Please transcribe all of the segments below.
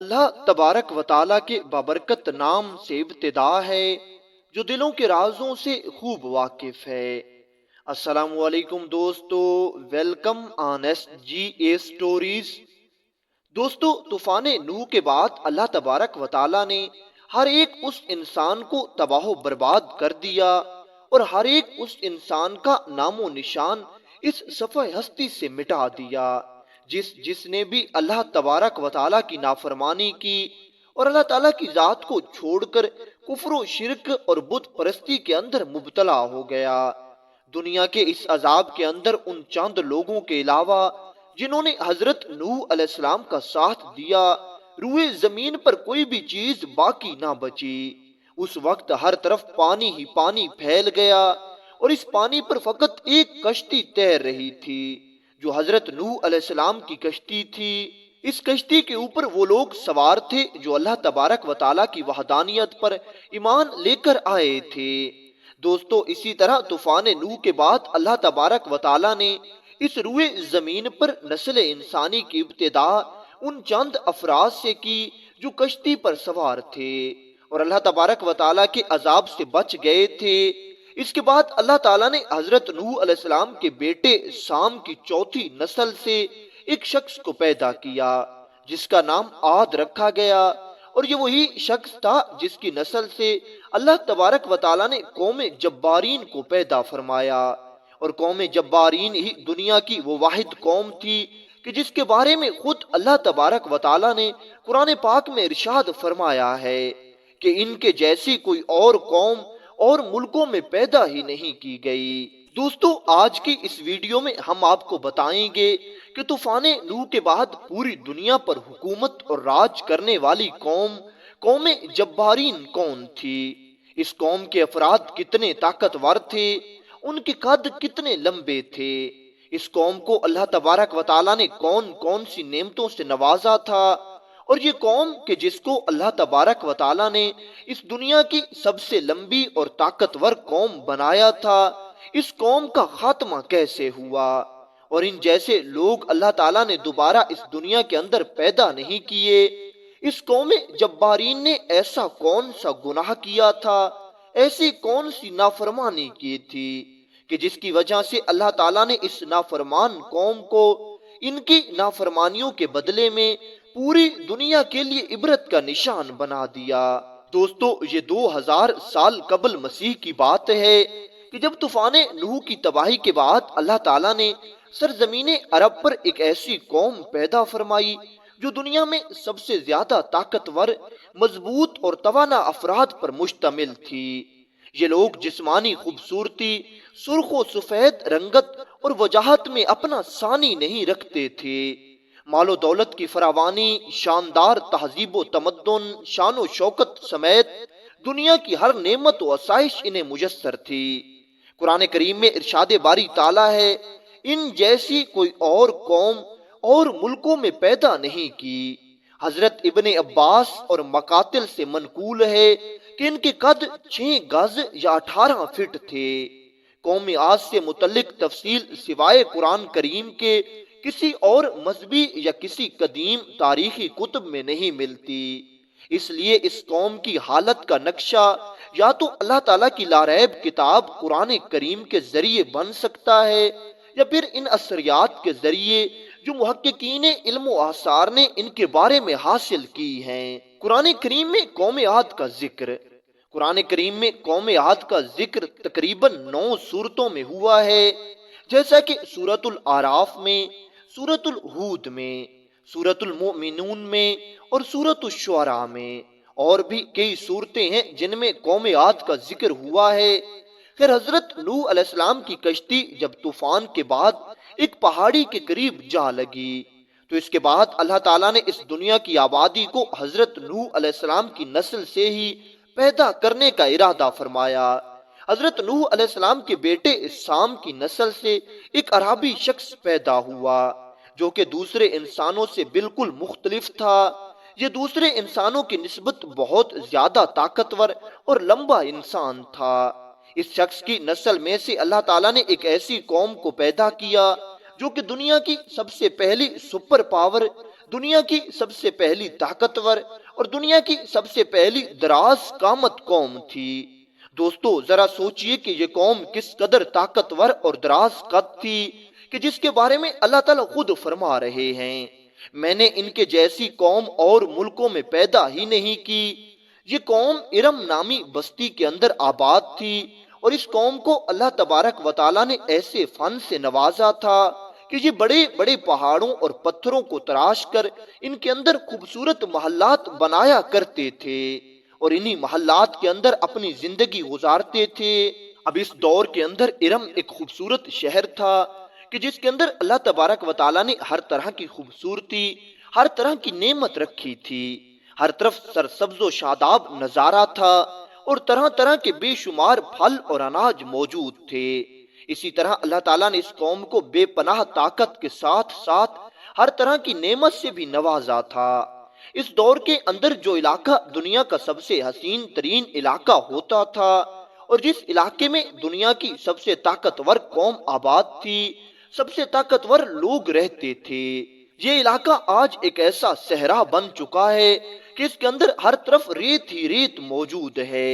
اللہ تبارک و تعالیٰ کے بابرکت نام سے ابتدا ہے جو دلوں کے رازوں سے خوب واقف ہے۔ السلام علیکم دوستو، welcome on S G A stories. دوستو، طوفان نوح کے بعد اللہ تبارک و تعالیٰ نے ہر ایک اس انسان کو تباہ و برباد کر دیا اور ہر ایک اس انسان کا نام و نشان اس صفحہ ہستی سے مٹا دیا جس نے بھی اللہ تبارک و تعالیٰ کی نافرمانی کی اور اللہ تعالیٰ کی ذات کو چھوڑ کر کفر و شرک اور بت پرستی کے اندر مبتلا ہو گیا۔ دنیا کے اس عذاب کے اندر ان چند لوگوں کے علاوہ جنہوں نے حضرت نوح علیہ السلام کا ساتھ دیا، روئے زمین پر کوئی بھی چیز باقی نہ بچی۔ اس وقت ہر طرف پانی ہی پانی پھیل گیا اور اس پانی پر فقط ایک کشتی تیر رہی تھی جو حضرت نوح علیہ السلام کی کشتی تھی۔ اس کشتی کے اوپر وہ لوگ سوار تھے جو اللہ تبارک و تعالیٰ کی وحدانیت پر ایمان لے کر آئے تھے۔ دوستو، اسی طرح طوفان نوح کے بعد اللہ تبارک و تعالیٰ نے اس روئے زمین پر نسل انسانی کی ابتدا ان چند افراد سے کی جو کشتی پر سوار تھے اور اللہ تبارک و تعالیٰ کے عذاب سے بچ گئے تھے۔ اس کے بعد اللہ تعالیٰ نے حضرت نوح علیہ السلام کے بیٹے سام کی چوتھی نسل سے ایک شخص کو پیدا کیا جس کا نام عاد رکھا گیا، اور یہ وہی شخص تھا جس کی نسل سے اللہ تبارک و تعالیٰ نے قوم جبارین کو پیدا فرمایا، اور قوم جبارین ہی دنیا کی وہ واحد قوم تھی کہ جس کے بارے میں خود اللہ تبارک و تعالیٰ نے قرآن پاک میں ارشاد فرمایا ہے کہ ان کے جیسی کوئی اور قوم اور ملکوں میں پیدا ہی نہیں کی گئی۔ دوستو، آج کی اس ویڈیو میں ہم آپ کو بتائیں گے کہ طوفان نوح کے بعد پوری دنیا پر حکومت اور راج کرنے والی قوم جبارین کون تھی، اس قوم کے افراد کتنے طاقتور تھے، ان کے قد کتنے لمبے تھے، اس قوم کو اللہ تبارک و تعالیٰ نے کون کون سی نعمتوں سے نوازا تھا، اور یہ قوم کہ جس کو اللہ تبارک و تعالیٰ نے اس دنیا کی سب سے لمبی اور طاقتور قوم بنایا تھا، اس قوم کا خاتمہ کیسے ہوا، اور ان جیسے لوگ اللہ تعالیٰ نے دوبارہ اس دنیا کے اندر پیدا نہیں کیے۔ اس قوم جبارین نے ایسا کون سا گناہ کیا تھا، ایسی کون سی نافرمانی کی تھی کہ جس کی وجہ سے اللہ تعالیٰ نے اس نافرمان قوم کو ان کی نافرمانیوں کے بدلے میں پوری دنیا کے لیے عبرت کا نشان بنا دیا۔ دوستو، یہ 2000 سال قبل مسیح کی بات ہے کہ جب طوفان نوح کی تباہی کے بعد اللہ تعالیٰ نے سرزمین عرب پر ایک ایسی قوم پیدا فرمائی جو دنیا میں سب سے زیادہ طاقتور، مضبوط اور توانا افراد پر مشتمل تھی۔ یہ لوگ جسمانی خوبصورتی، سرخ و سفید رنگت اور وجاہت میں اپنا ثانی نہیں رکھتے تھے۔ مال و دولت کی فراوانی، شاندار تہذیب و تمدن، شان و شوکت سمیت دنیا کی ہر نعمت و آسائش انہیں میسر تھی۔ قرآن کریم میں ارشاد باری تعالیٰ ہے، ان جیسی کوئی اور قوم اور ملکوں میں پیدا نہیں کی۔ حضرت ابن عباس اور مقاتل سے منقول ہے کہ ان کے قد 6 گز یا 18 فٹ تھے۔ قوم عاد سے متعلق تفصیل سوائے قرآن کریم کے کسی اور مذہبی یا کسی قدیم تاریخی کتب میں نہیں ملتی، اس لیے اس قوم کی حالت کا نقشہ یا تو اللہ تعالیٰ کی لاریب کتاب قرآن کریم کے ذریعے بن سکتا ہے یا پھر ان اثریات کے ذریعے جو محققین علم و آثار نے ان کے بارے میں حاصل کی ہیں۔ قرآن کریم میں قوم عاد کا ذکر تقریباً 9 سورتوں میں ہوا ہے، جیسا کہ سورۃ الاعراف میں، سورۃ الہود میں، سورۃ المؤمنون میں اور سورۃ الشعراء میں، اور بھی کئی صورتیں ہیں جن میں قوم عاد کا ذکر ہوا ہے۔ پھر حضرت نوح علیہ السلام کی کشتی جب طوفان کے بعد ایک پہاڑی کے قریب جا لگی تو اس کے بعد اللہ تعالیٰ نے اس دنیا کی آبادی کو حضرت نوح علیہ السلام کی نسل سے ہی پیدا کرنے کا ارادہ فرمایا۔ حضرت نوح علیہ السلام کے بیٹے سام کی نسل سے ایک عربی شخص پیدا ہوا جو کہ دوسرے انسانوں سے بالکل مختلف تھا۔ یہ دوسرے انسانوں کی نسبت بہت زیادہ طاقتور اور لمبا انسان تھا۔ اس شخص کی نسل میں سے اللہ تعالیٰ نے ایک ایسی قوم کو پیدا کیا جو کہ دنیا کی سب سے پہلی سپر پاور دنیا کی سب سے پہلی طاقتور اور دنیا کی سب سے پہلی دراز قامت قوم تھی۔ دوستو ذرا سوچئے کہ یہ قوم کس قدر طاقتور اور دراز قد تھی کہ جس کے بارے میں اللہ تعالیٰ خود فرما رہے ہیں، میں نے ان کے جیسی قوم اور ملکوں میں پیدا ہی نہیں کی۔ یہ قوم ارم نامی بستی کے اندر آباد تھی، اور اس قوم کو اللہ تبارک و تعالیٰ نے ایسے فن سے نوازا تھا کہ یہ بڑے بڑے پہاڑوں اور پتھروں کو تراش کر ان کے اندر خوبصورت محلات بنایا کرتے تھے، اور انہی محلات کے اندر اپنی زندگی گزارتے تھے۔ اب اس دور کے اندر ارم ایک خوبصورت شہر تھا کہ جس کے اندر اللہ تبارک و تعالیٰ نے ہر طرح کی خوبصورتی، ہر طرح کی نعمت رکھی تھی۔ ہر طرف سرسبز و شاداب نظارہ تھا، اور طرح طرح کے بے شمار پھل اور اناج موجود تھے۔ اسی طرح اللہ تعالیٰ نے اس قوم کو بے پناہ طاقت کے ساتھ ساتھ ہر طرح کی نعمت سے بھی نوازا تھا۔ اس دور کے اندر جو علاقہ دنیا کا سب سے حسین ترین علاقہ ہوتا تھا، اور جس علاقے میں دنیا کی سب سے طاقتور قوم آباد تھی، سب سے طاقتور لوگ رہتے تھے، یہ علاقہ آج ایک ایسا صحرا بن چکا ہے کہ اس کے اندر ہر طرف ریت ہی ریت موجود ہے،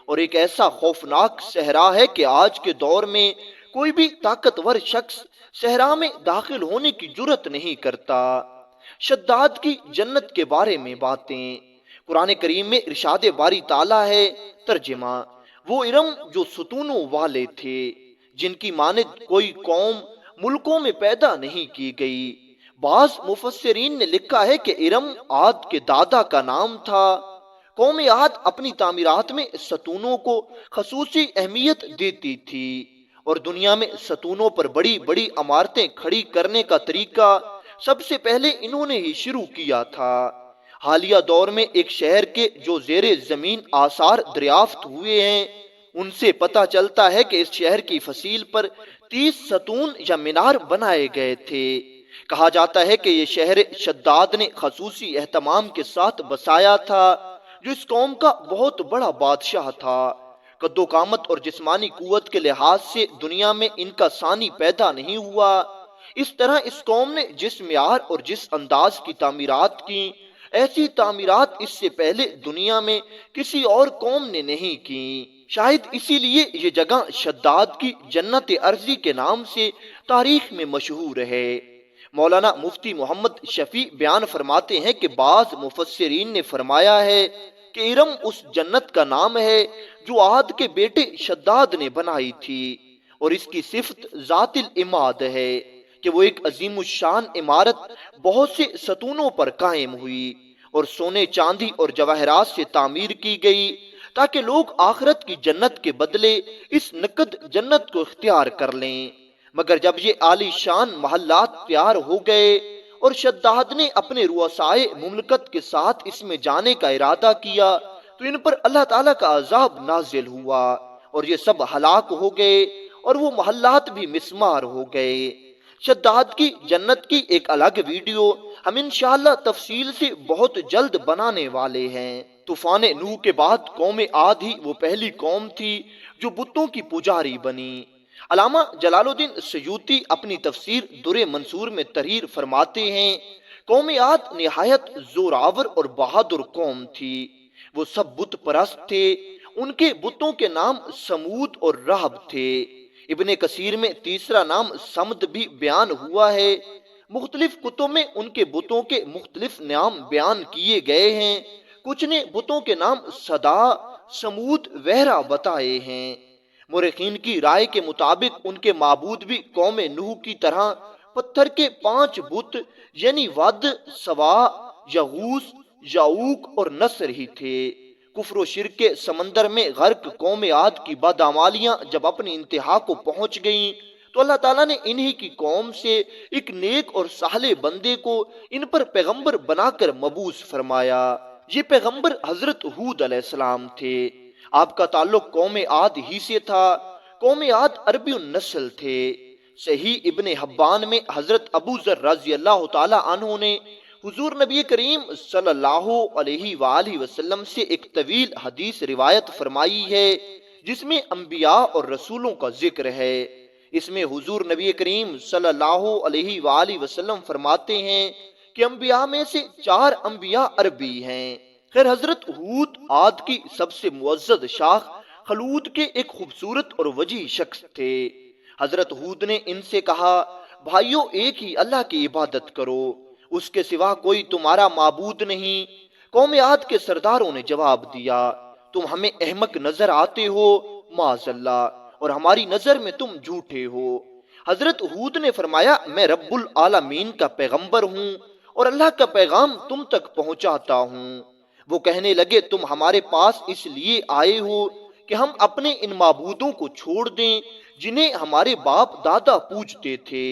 اور ایک ایسا خوفناک صحرا ہے کہ آج کے دور میں کوئی بھی طاقتور شخص صحرا میں داخل ہونے کی جرت نہیں کرتا۔ شداد کی جنت کے بارے میں باتیں قرآن کریم میں ارشاد باری تعالیٰ ہے۔ ترجمہ: وہ ارم جو ستونوں والے تھے، جن کی مانند کوئی قوم ملکوں میں پیدا نہیں کی گئی۔ بعض مفسرین نے لکھا ہے کہ ارم عاد کے دادا کا نام تھا۔ قوم عاد اپنی تعمیرات میں ستونوں کو خصوصی اہمیت دیتی تھی، اور دنیا میں ستونوں پر بڑی بڑی عمارتیں کھڑی کرنے کا طریقہ سب سے پہلے انہوں نے ہی شروع کیا تھا۔ حالیہ دور میں ایک شہر کے جو زیر زمین آثار دریافت ہوئے ہیں، ان سے پتہ چلتا ہے کہ اس شہر کی فصیل پر 30 ستون یا مینار بنائے گئے تھے۔ کہا جاتا ہے کہ یہ شہر شداد نے خصوصی اہتمام کے ساتھ بسایا تھا، جو اس قوم کا بہت بڑا بادشاہ تھا۔ قد و قامت اور جسمانی قوت کے لحاظ سے دنیا میں ان کا ثانی پیدا نہیں ہوا۔ اس طرح اس قوم نے جس معیار اور جس انداز کی تعمیرات کی، ایسی تعمیرات اس سے پہلے دنیا میں کسی اور قوم نے نہیں کی۔ شاید اسی لیے یہ جگہ شداد کی جنت ارضی کے نام سے تاریخ میں مشہور ہے۔ مولانا مفتی محمد شفیع بیان فرماتے ہیں کہ بعض مفسرین نے فرمایا ہے کہ ارم اس جنت کا نام ہے جو عاد کے بیٹے شداد نے بنائی تھی، اور اس کی صفت ذات العماد ہے کہ وہ ایک عظیم الشان عمارت بہت سے ستونوں پر قائم ہوئی، اور سونے چاندی اور جواہرات سے تعمیر کی گئی، تاکہ لوگ آخرت کی جنت کے بدلے اس نقد جنت کو اختیار کر لیں۔ مگر جب یہ عالی شان محلات تیار ہو گئے اور شداد نے اپنے رؤسائے مملکت کے ساتھ اس میں جانے کا ارادہ کیا، تو ان پر اللہ تعالیٰ کا عذاب نازل ہوا، اور یہ سب ہلاک ہو گئے، اور وہ محلات بھی مسمار ہو گئے۔ شداد کی جنت کی ایک الگ ویڈیو ہم انشاءاللہ تفصیل سے بہت جلد بنانے والے ہیں۔ طوفان نوح کے بعد قوم عاد ہی وہ پہلی قوم تھی جو بتوں کی پجاری بنی۔ علامہ جلال الدین سیوطی اپنی تفسیر در منصور میں تحریر فرماتے ہیں، قوم عاد نہایت زوراور اور بہادر قوم تھی۔ وہ سب بت پرست تھے، ان کے بتوں کے نام سمود اور رہب تھے۔ ابن کثیر میں تیسرا نام سمد بھی بیان ہوا ہے۔ مختلف کتب میں ان کے بتوں کے مختلف نام بیان کیے گئے ہیں۔ کچھ نے بتوں کے نام صدا، سمود وغیرہ بتائے ہیں۔ مورخین کی رائے کے مطابق ان کے معبود بھی قوم نوح کی طرح پتھر کے 5 بت یعنی ود، سوا، یغوث، یعوق اور نصر ہی تھے۔ کفر و شرک کے سمندر میں غرق قوم عاد کی بدعمالیاں جب اپنی انتہا کو پہنچ گئیں، تو اللہ تعالیٰ نے انہی کی قوم سے ایک نیک اور صالح بندے کو ان پر پیغمبر بنا کر مبعوث فرمایا۔ یہ پیغمبر حضرت ہود علیہ السلام تھے۔ آپ کا تعلق قوم عاد ہی سے تھا۔ قوم عاد عربی النسل تھے۔ صحیح ابن حبان میں حضرت ابو ذر رضی اللہ تعالی عنہ نے حضور نبی کریم صلی اللہ علیہ وآلہ وسلم سے ایک طویل حدیث روایت فرمائی ہے جس میں انبیاء اور رسولوں کا ذکر ہے۔ اس میں حضور نبی کریم صلی اللہ علیہ وآلہ وسلم فرماتے ہیں کہ انبیاء میں سے 4 انبیاء عربی ہیں۔ خیر حضرت ہود عاد کی سب سے معزز شاخ خلود کے ایک خوبصورت اور وجیح شخص تھے۔ حضرت ہود نے ان سے کہا، بھائیو ایک ہی اللہ کی عبادت کرو، اس کے سوا کوئی تمہارا معبود نہیں۔ قوم عاد کے سرداروں نے جواب دیا، تم ہمیں احمق نظر آتے ہو، معاذ اللہ، اور ہماری نظر میں تم جھوٹے ہو۔ حضرت ہود نے فرمایا، میں رب العالمین کا پیغمبر ہوں اور اللہ کا پیغام تم تک پہنچاتا ہوں۔ وہ کہنے لگے، تم ہمارے پاس اس لیے آئے ہو کہ ہم اپنے ان معبودوں کو چھوڑ دیں جنہیں ہمارے باپ دادا پوجتے تھے،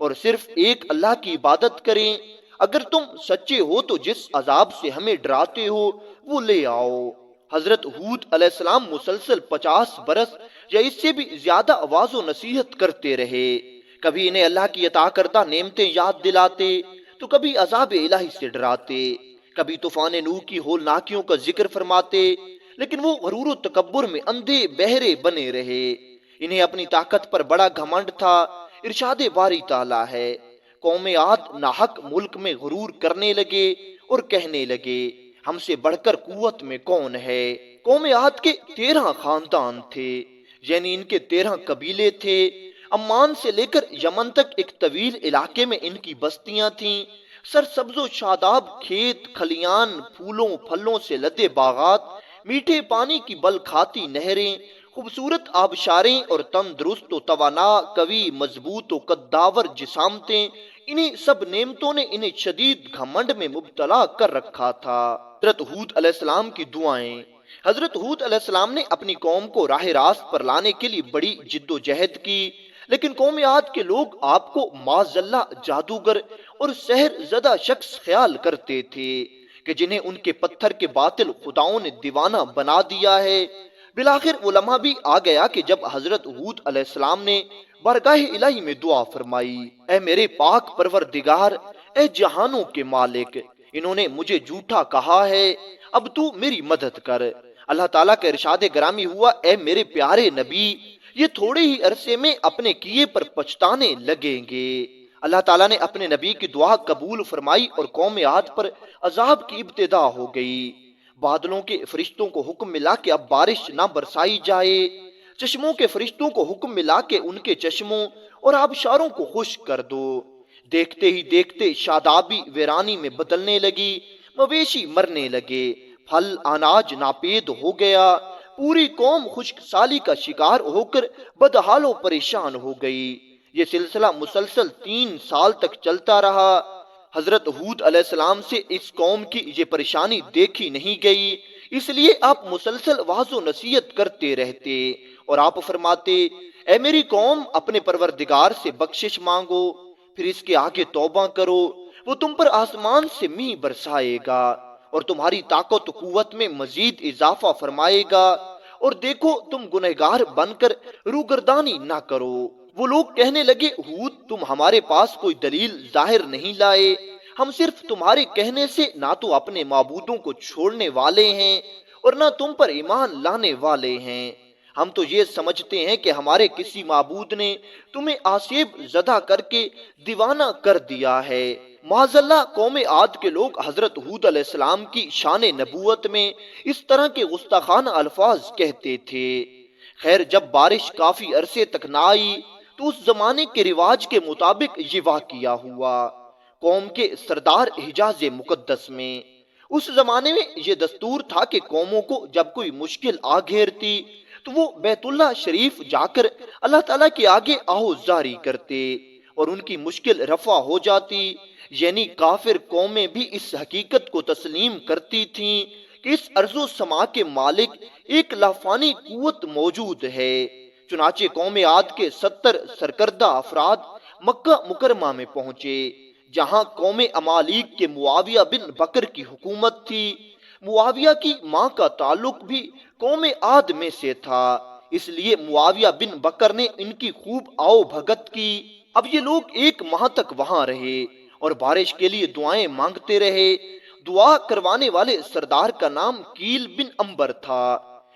اور صرف ایک اللہ کی عبادت کریں۔ اگر تم سچے ہو تو جس عذاب سے ہمیں ڈراتے ہو وہ لے آؤ۔ حضرت ہود علیہ السلام مسلسل 50 برس یا اس سے بھی زیادہ آواز و نصیحت کرتے رہے۔ کبھی انہیں اللہ کی عطا کردہ نعمتیں یاد دلاتے تو کبھی عذاب الہی سے ڈراتے، کبھی طوفان نوح کی ہولناکیوں کا ذکر فرماتے، لیکن وہ غرور و تکبر میں اندھے بہرے بنے رہے۔ انہیں اپنی طاقت پر بڑا گھمنڈ تھا۔ ارشاد باری تعالیٰ ہے، قوم عاد ناحق ملک میں غرور کرنے لگے اور کہنے لگے، ہم سے بڑھ کر قوت میں کون ہے۔ قوم عاد کے 13 خاندان تھے، یعنی ان کے 13 قبیلے تھے۔ عمان سے لے کر یمن تک ایک طویل علاقے میں ان کی بستیاں تھیں۔ سرسبز و شاداب کھیت کھلیان، پھولوں پھلوں سے لدے باغات، میٹھے پانی کی بل کھاتی نہریں، خوبصورت آبشاریں اور تندرست و توانا قوی مضبوط و قداور جسامتیں، انہیں سب نعمتوں نے انہیں شدید گھمنڈ میں مبتلا کر رکھا تھا۔ حضرت ہود علیہ السلام کی دعائیں۔ حضرت ہود علیہ السلام نے اپنی قوم کو راہ راست پر لانے کے لیے بڑی جد و جہد کی، لیکن قوم عاد کے لوگ آپ کو معاذ اللہ جادوگر اور سحر زدہ شخص خیال کرتے تھے کہ جنہیں ان کے پتھر کے باطل خداؤں نے دیوانہ بنا دیا ہے۔ بالآخر وہ لمحہ بھی آ گیا کہ جب حضرت ہود علیہ السلام نے بارگاہ الہی میں دعا فرمائی، اے میرے پاک پروردگار، اے جہانوں کے مالک، انہوں نے مجھے جھوٹا کہا ہے، اب تو میری مدد کر۔ اللہ تعالیٰ کا ارشاد گرامی ہوا، اے میرے پیارے نبی، یہ تھوڑے ہی عرصے میں اپنے کیے پر پچھتانے لگیں گے۔ اللہ تعالیٰ نے اپنے نبی کی دعا قبول فرمائی اور قوم عاد پر عذاب کی ابتدا ہو گئی۔ بادلوں کے فرشتوں کو حکم ملا کہ اب بارش نہ برسائی جائے، چشموں کے فرشتوں کو حکم ملا کہ ان کے چشموں اور آبشاروں کو خشک کر دو۔ دیکھتے ہی دیکھتے شادابی ویرانی میں بدلنے لگی، مویشی مرنے لگے، پھل اناج ناپید ہو گیا، پوری قوم خشک سالی کا شکار ہو کر بدحال و پریشان ہو گئی۔ یہ سلسلہ مسلسل 3 سال تک چلتا رہا۔ حضرت ہود علیہ السلام سے اس قوم کی یہ پریشانی دیکھی نہیں گئی، اس لیے آپ مسلسل واعظ و نصیحت کرتے رہتے اور آپ فرماتے، اے میری قوم، اپنے پروردگار سے بخشش مانگو، پھر اس کے آگے توبہ کرو، وہ تم پر آسمان سے میہ برسائے گا اور تمہاری طاقت و قوت میں مزید اضافہ فرمائے گا، اور دیکھو تم گنہگار بن کر روگردانی نہ کرو۔ وہ لوگ کہنے لگے، ہود تم ہمارے پاس کوئی دلیل ظاہر نہیں لائے، ہم صرف تمہارے کہنے سے نہ تو اپنے معبودوں کو چھوڑنے والے ہیں اور نہ تم پر ایمان لانے والے ہیں۔ ہم تو یہ سمجھتے ہیں کہ ہمارے کسی معبود نے تمہیں آسیب زدہ کر کے دیوانہ کر دیا ہے۔ معاذ اللہ، قوم عاد کے لوگ حضرت ہود علیہ السلام کی شان نبوت میں اس طرح کے گستاخانہ الفاظ کہتے تھے۔ خیر جب بارش کافی عرصے تک نہ آئی تو اس زمانے کے رواج کے مطابق یہ واقعہ ہوا۔ قوم کے سردار حجاز مقدس میں اس زمانے میں یہ دستور تھا کہ قوموں کو جب کوئی مشکل آ گھیرتی تو وہ بیت اللہ شریف جا کر اللہ تعالیٰ کے آگے آہو جاری کرتے اور ان کی مشکل رفع ہو جاتی۔ یعنی کافر قومیں بھی اس حقیقت کو تسلیم کرتی تھیں کہ اس ارض و سما کے مالک ایک لافانی قوت موجود ہے۔ چنانچہ قوم عاد کے 70 سرکردہ افراد مکہ مکرمہ میں پہنچے، جہاں قوم امالیک کے معاویہ بن بکر کی حکومت تھی۔ معاویہ کی ماں کا تعلق بھی قوم عاد میں سے تھا، اس لیے معاویہ بن بکر نے ان کی خوب آؤ بھگت کی۔ اب یہ لوگ 1 ماہ تک وہاں رہے اور بارش کے لیے دعائیں مانگتے رہے۔ دعا کروانے والے سردار کا نام کیل بن امبر تھا۔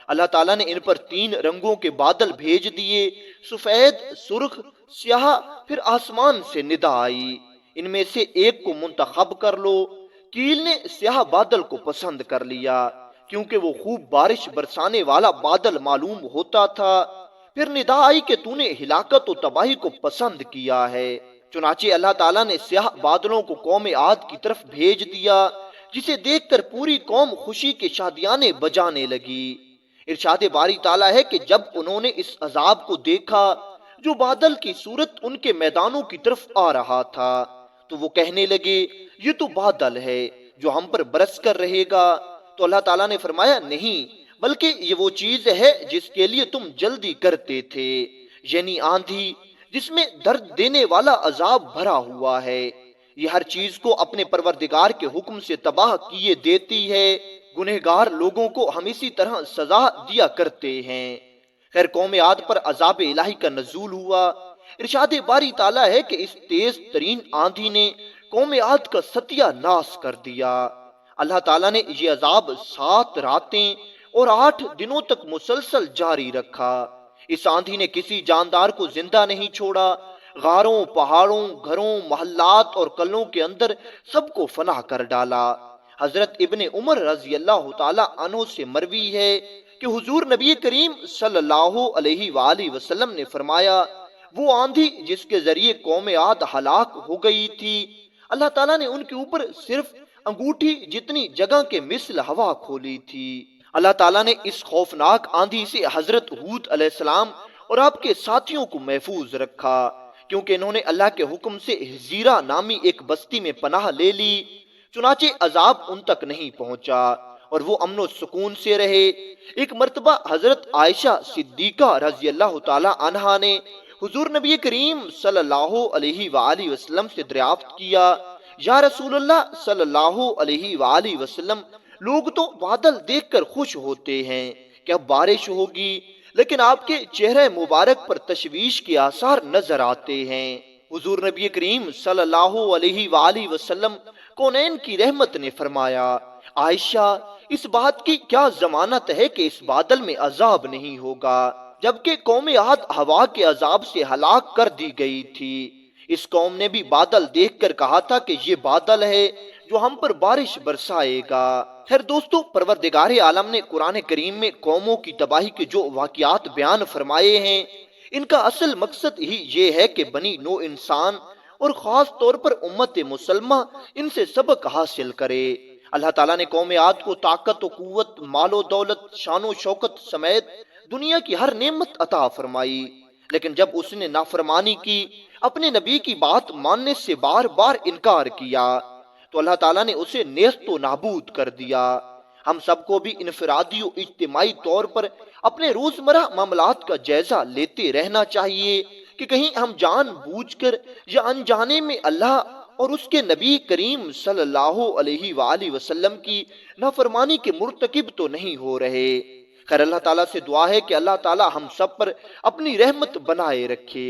اللہ تعالیٰ نے ان پر 3 رنگوں کے بادل بھیج دیے، سفید، سرخ، سیاہ، پھر آسمان سے ندا آئی، ان میں سے ایک کو منتخب کر لو۔ کیل نے سیاہ بادل کو پسند کر لیا کیونکہ وہ خوب بارش برسانے والا بادل معلوم ہوتا تھا۔ پھر ندا آئی کہ تو نے ہلاکت و تباہی کو پسند کیا ہے۔ چنانچہ اللہ تعالیٰ نے سیاہ بادلوں کو قوم عاد کی طرف بھیج دیا، جسے دیکھ کر پوری قوم خوشی کے شادیانے بجانے لگی۔ ارشاد باری تعالیٰ ہے کہ جب انہوں نے اس عذاب کو دیکھا جو بادل کی صورت ان کے میدانوں کی طرف آ رہا تھا، تو وہ کہنے لگے یہ تو بادل ہے جو ہم پر برس کر رہے گا۔ تو اللہ تعالیٰ نے فرمایا نہیں، بلکہ یہ وہ چیز ہے جس کے لیے تم جلدی کرتے تھے، یعنی آندھی جس میں درد دینے والا عذاب بھرا ہوا ہے۔ یہ ہر چیز کو اپنے پروردگار کے حکم سے تباہ کیے دیتی ہے۔ گنہگار لوگوں کو ہم اسی طرح سزا دیا کرتے ہیں۔ خیر قوم عاد پر عذاب الہی کا نزول ہوا۔ ارشاد باری تعالیٰ ہے کہ اس تیز ترین آندھی نے قوم عاد کا ستیہ ناش کر دیا۔ اللہ تعالیٰ نے یہ عذاب 7 راتیں اور 8 دنوں تک مسلسل جاری رکھا۔ اس آندھی نے کسی جاندار کو زندہ نہیں چھوڑا۔ غاروں، پہاڑوں، گھروں، محلات اور قلعوں کے اندر سب کو فنا کر ڈالا۔ حضرت ابن عمر رضی اللہ تعالی عنہ سے مروی ہے کہ حضور نبی کریم صلی اللہ علیہ وآلہ وسلم نے فرمایا، وہ آندھی جس کے ذریعے قوم عاد ہلاک ہو گئی تھی، اللہ تعالیٰ نے ان کے اوپر صرف انگوٹھی جتنی جگہ کے مثل ہوا کھولی تھی۔ اللہ تعالیٰ نے اس خوفناک آندھی سے حضرت ہود علیہ السلام اور آپ کے ساتھیوں کو محفوظ رکھا، کیونکہ انہوں نے اللہ کے حکم سے حزیرہ نامی ایک بستی میں پناہ لے لی۔ چنانچہ عذاب ان تک نہیں پہنچا اور وہ امن و سکون سے رہے۔ ایک مرتبہ حضرت عائشہ صدیقہ رضی اللہ تعالی عنہا نے حضور نبی کریم صلی اللہ علیہ وآلہ وسلم سے دریافت کیا، یا رسول اللہ صلی اللہ علیہ وآلہ وسلم، لوگ تو بادل دیکھ کر خوش ہوتے ہیں کہ اب بارش ہوگی، لیکن آپ کے چہرے مبارک پر تشویش کے آثار نظر آتے ہیں۔ حضور نبی کریم صلی اللہ علیہ وآلہ وسلم کونین کی رحمت نے فرمایا، عائشہ اس بات کی کیا ضمانت ہے کہ اس بادل میں عذاب نہیں ہوگا، جبکہ قوم عاد ہوا کے عذاب سے ہلاک کر دی گئی تھی۔ اس قوم نے بھی بادل دیکھ کر کہا تھا کہ یہ بادل ہے جو ہم پر بارش برسائے گا۔ خیر دوستو، پروردگار عالم نے قرآن کریم میں قوموں کی تباہی کے جو واقعات بیان فرمائے ہیں، ان کا اصل مقصد ہی یہ ہے کہ بنی نوع انسان اور خاص طور پر امت مسلمہ ان سے سبق حاصل کرے۔ اللہ تعالیٰ نے قوم عاد کو طاقت و قوت، مال و دولت، شان و شوکت سمیت دنیا کی ہر نعمت عطا فرمائی، لیکن جب اس نے نافرمانی کی، اپنے نبی کی بات ماننے سے بار بار انکار کیا، تو اللہ تعالیٰ نے اسے نیست و نابود کر دیا۔ ہم سب کو بھی انفرادی و اجتماعی طور پر اپنے روزمرہ معاملات کا جائزہ لیتے رہنا چاہیے کہ کہیں ہم جان بوجھ کر یا انجانے میں اللہ اور اس کے نبی کریم صلی اللہ علیہ وآلہ وسلم کی نافرمانی کے مرتکب تو نہیں ہو رہے۔ خیر اللہ تعالیٰ سے دعا ہے کہ اللہ تعالیٰ ہم سب پر اپنی رحمت بنائے رکھے۔